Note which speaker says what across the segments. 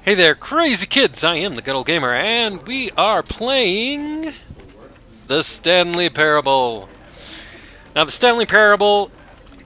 Speaker 1: Hey there, crazy kids! I am the Good Old Gamer, and we are playing the Stanley Parable. Now, the Stanley Parable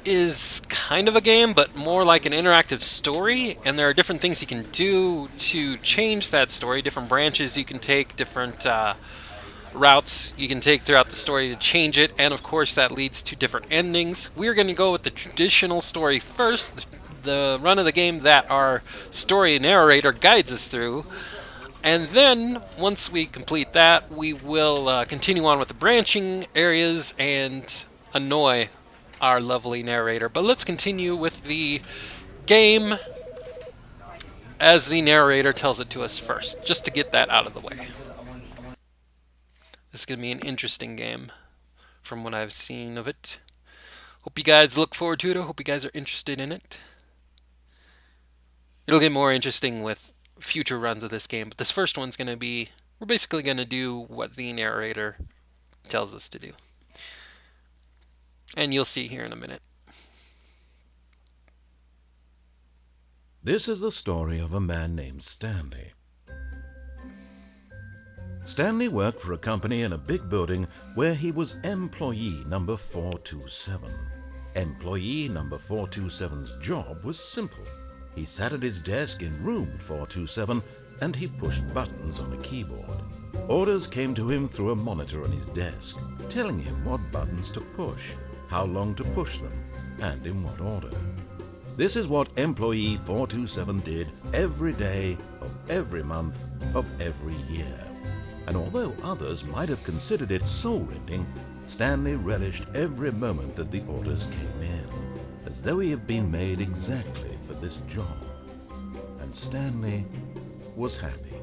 Speaker 1: is kind of a game, but more like an interactive story, and there are different things you can do to change that story, different branches you can take, different routes you can take throughout the story to change it, and of course that leads to different endings. We're going to go with the traditional story first, the run of the game that our story narrator guides us through, and then once we complete that, we will continue on with the branching areas and annoy our lovely narrator. But let's continue with the game as the narrator tells it to us first, just to get that out of the way. This is going to be an interesting game from what I've seen of it. Hope you guys look forward to it. I hope you guys are interested in it. It'll get more interesting with future runs of this game, but this first one's going to be, we're basically going to do what the narrator tells us to do. And you'll see here in a minute.
Speaker 2: This is the story of a man named Stanley. Stanley worked for a company in a big building where he was employee number 427. Employee number 427's job was simple. He sat at his desk in room 427 and he pushed buttons on a keyboard. Orders came to him through a monitor on his desk, telling him what buttons to push, how long to push them, and in what order. This is what employee 427 did every day of every month of every year. And although others might have considered it soul-rending, Stanley relished every moment that the orders came in, as though he had been made exactly for this job. And Stanley was happy.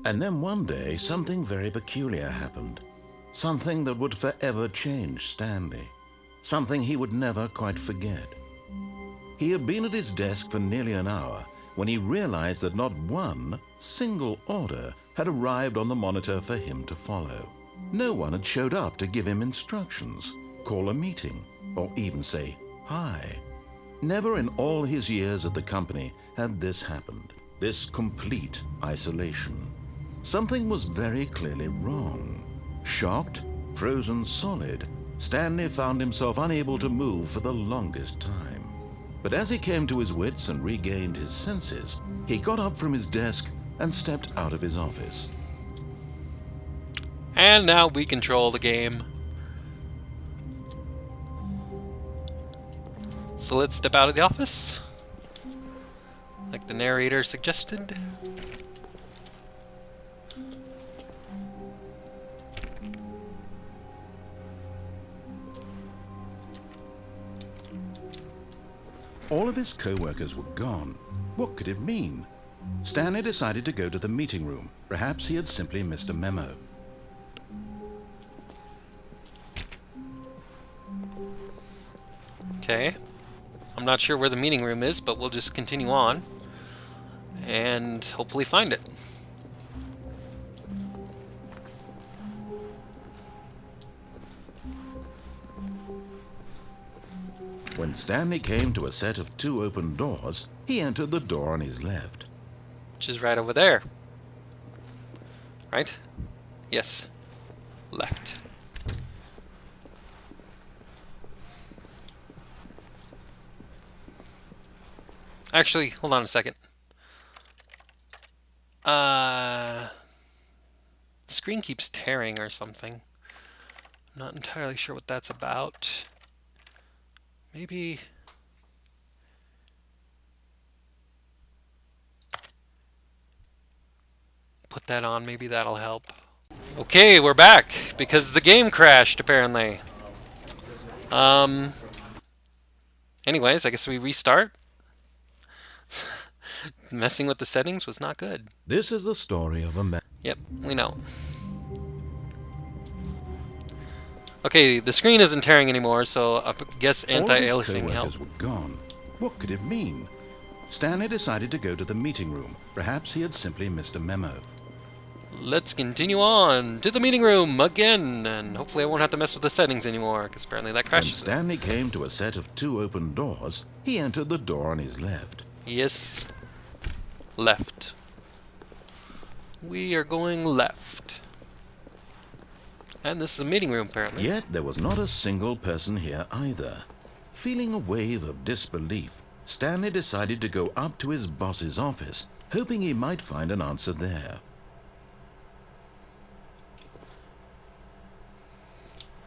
Speaker 2: And then one day, something very peculiar happened. Something that would forever change Stanley. Something he would never quite forget. He had been at his desk for nearly an hour when he realized that not one single order had arrived on the monitor for him to follow. No one had showed up to give him instructions, call a meeting, or even say hi. Never in all his years at the company had this happened, this complete isolation. Something was very clearly wrong. Shocked, frozen solid, Stanley found himself unable to move for the longest time. But as he came to his wits and regained his senses, he got up from his desk and stepped out of his office.
Speaker 1: And now we control the game. So let's step out of the office, like the narrator suggested.
Speaker 2: All of his co-workers were gone. What could it mean? Stanley decided to go to the meeting room. Perhaps he had simply missed a memo.
Speaker 1: Okay. I'm not sure where the meeting room is, but we'll just continue on and hopefully find it.
Speaker 2: When Stanley came to a set of two open doors, he entered the door on his left.
Speaker 1: Which is right over there. Right? Yes. Left. Actually, hold on a second. The screen keeps tearing or something. I'm not entirely sure what that's about. Maybe... put that on, maybe that'll help. Okay, we're back, because the game crashed, apparently. Anyways, I guess we restart. Messing with the settings was not good.
Speaker 2: This is the story of a man.
Speaker 1: Yep, we know. Okay, the screen isn't tearing anymore, so I guess anti-aliasing helped.
Speaker 2: All of his co-workers were gone. What could it mean? Stanley decided to go to the meeting room. Perhaps he had simply missed a memo.
Speaker 1: Let's continue on to the meeting room again, and hopefully I won't have to mess with the settings anymore, because apparently that
Speaker 2: When
Speaker 1: crashes.
Speaker 2: Stanley came to a set of two open doors, he entered the door on his left.
Speaker 1: Yes. Left. We are going left. And this is a meeting room, apparently.
Speaker 2: Yet there was not a single person here either. Feeling a wave of disbelief, Stanley decided to go up to his boss's office, hoping he might find an answer there.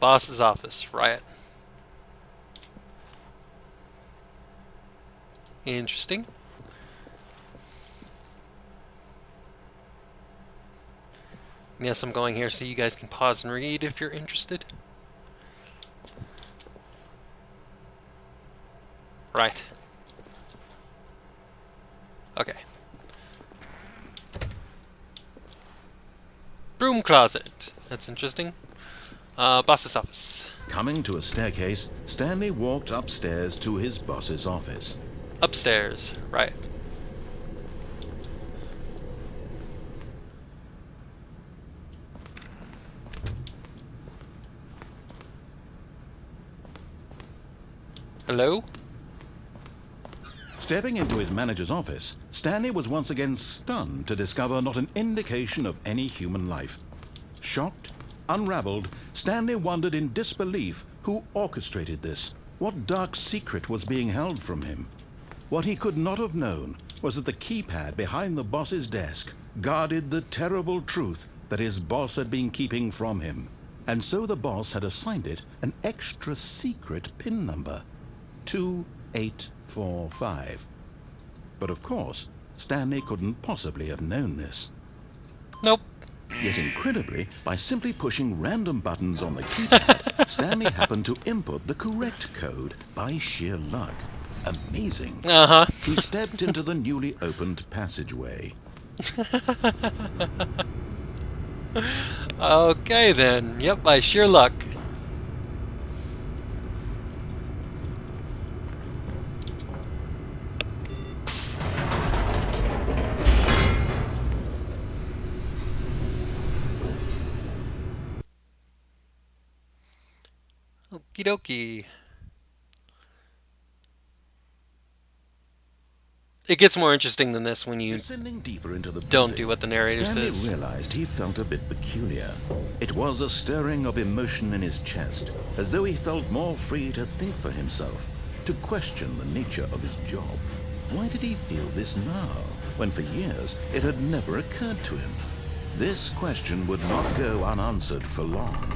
Speaker 1: Boss's office, right. Interesting. Yes, I'm going here so you guys can pause and read if you're interested. Right. Okay. Broom closet. That's interesting. Boss's office.
Speaker 2: Coming to a staircase, Stanley walked upstairs to his boss's office.
Speaker 1: Upstairs. Right. Hello?
Speaker 2: Stepping into his manager's office, Stanley was once again stunned to discover not an indication of any human life. Shocked, unraveled, Stanley wondered in disbelief who orchestrated this. What dark secret was being held from him? What he could not have known was that the keypad behind the boss's desk guarded the terrible truth that his boss had been keeping from him. And so the boss had assigned it an extra secret PIN number. 2845. But of course, Stanley couldn't possibly have known this.
Speaker 1: Nope.
Speaker 2: Yet incredibly, by simply pushing random buttons on the keypad, Stanley happened to input the correct code by sheer luck. Amazing.
Speaker 1: Uh-huh.
Speaker 2: He stepped into the newly opened passageway.
Speaker 1: Okay then. Yep, by sheer luck. Okie dokie. It gets more interesting than this when you
Speaker 2: Descending deeper into the
Speaker 1: don't
Speaker 2: building,
Speaker 1: do what the narrator
Speaker 2: Stanley
Speaker 1: says.
Speaker 2: realized he felt a bit peculiar. It was a stirring of emotion in his chest, as though he felt more free to think for himself, to question the nature of his job. Why did he feel this now, when for years it had never occurred to him? This question would not go unanswered for long.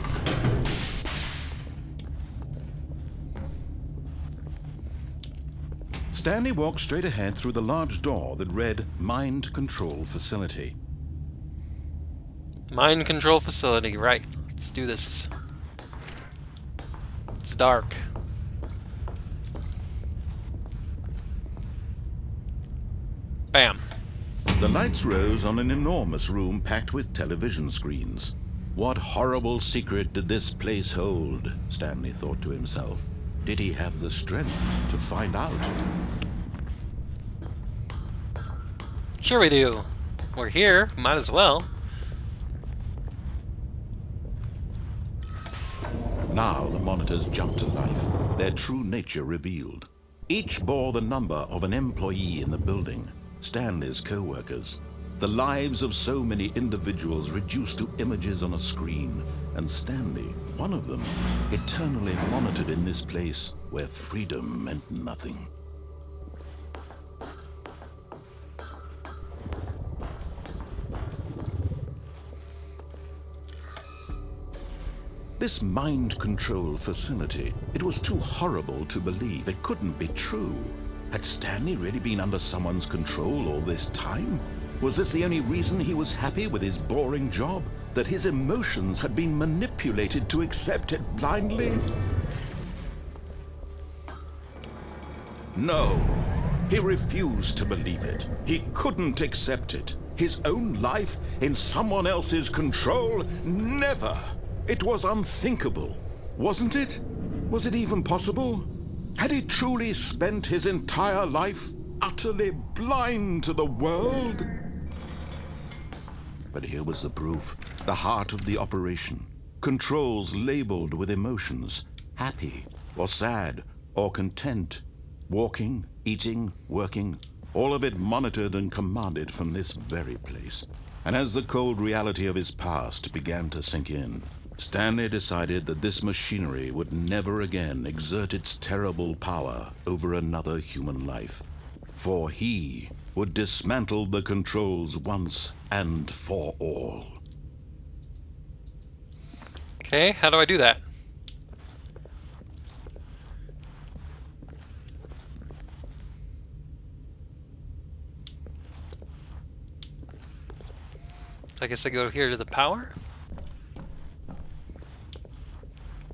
Speaker 2: Stanley walked straight ahead through the large door that read Mind Control Facility.
Speaker 1: Mind control facility, right. Let's do this. It's dark. Bam.
Speaker 2: The lights rose on an enormous room packed with television screens. What horrible secret did this place hold? Stanley thought to himself. Did he have the strength to find out?
Speaker 1: Sure we do. We're here. Might as well.
Speaker 2: Now the monitors jumped to life, their true nature revealed. Each bore the number of an employee in the building, Stanley's co-workers. The lives of so many individuals reduced to images on a screen, and Stanley, one of them, eternally monitored in this place where freedom meant nothing. This mind control facility, it was too horrible to believe. It couldn't be true. Had Stanley really been under someone's control all this time? Was this the only reason he was happy with his boring job? That his emotions had been manipulated to accept it blindly? No, he refused to believe it. He couldn't accept it. His own life in someone else's control? Never! It was unthinkable, wasn't it? Was it even possible? Had he truly spent his entire life utterly blind to the world? But here was the proof, the heart of the operation. Controls labeled with emotions, happy or sad or content, walking, eating, working, all of it monitored and commanded from this very place. And as the cold reality of his past began to sink in, Stanley decided that this machinery would never again exert its terrible power over another human life. For he would dismantle the controls once and for all.
Speaker 1: Okay, how do I do that? I guess I go here to the power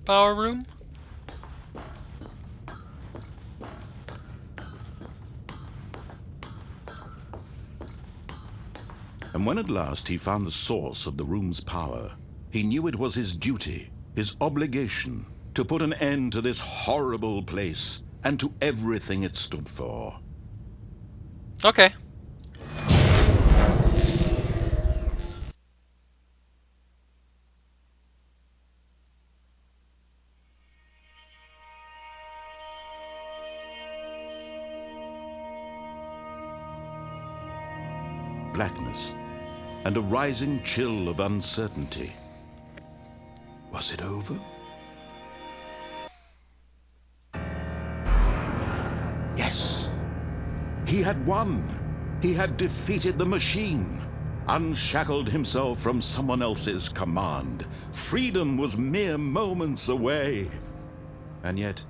Speaker 1: room.
Speaker 2: And when at last he found the source of the room's power, he knew it was his duty, his obligation, to put an end to this horrible place and to everything it stood for.
Speaker 1: Okay.
Speaker 2: Blackness and a rising chill of uncertainty. Was it over? Yes. He had won. He had defeated the machine, unshackled himself from someone else's command. Freedom was mere moments away. And yet,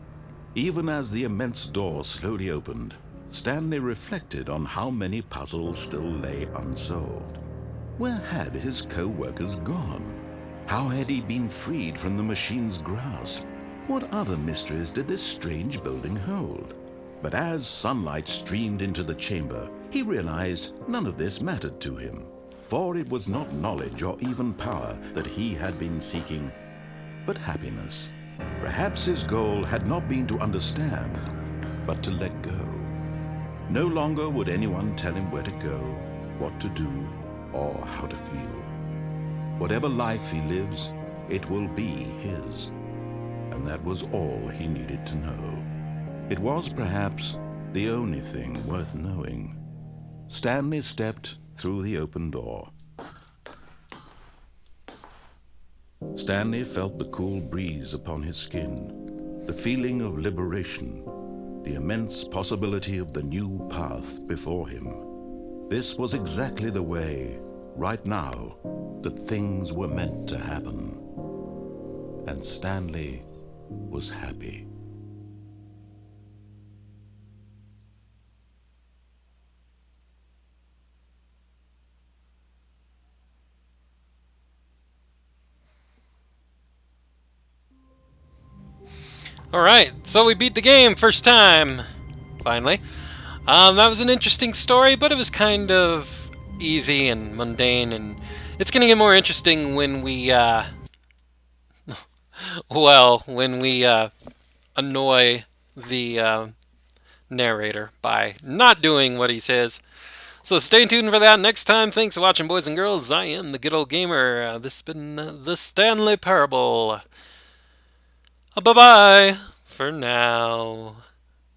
Speaker 2: even as the immense door slowly opened, Stanley reflected on how many puzzles still lay unsolved. Where had his co-workers gone? How had he been freed from the machine's grasp? What other mysteries did this strange building hold? But as sunlight streamed into the chamber, he realized none of this mattered to him, for it was not knowledge or even power that he had been seeking, but happiness. Perhaps his goal had not been to understand, but to let go. No longer would anyone tell him where to go, what to do, or how to feel. Whatever life he lives, it will be his. And that was all he needed to know. It was perhaps the only thing worth knowing. Stanley stepped through the open door. Stanley felt the cool breeze upon his skin, the feeling of liberation, the immense possibility of the new path before him. This was exactly the way, right now, that things were meant to happen. And Stanley was happy.
Speaker 1: Alright, so we beat the game first time. Finally. That was an interesting story, but it was kind of easy and mundane, and it's going to get more interesting when we, annoy the narrator by not doing what he says. So stay tuned for that next time. Thanks for watching, boys and girls. I am the Good Old Gamer. This has been the Stanley Parable. Bye-bye for now.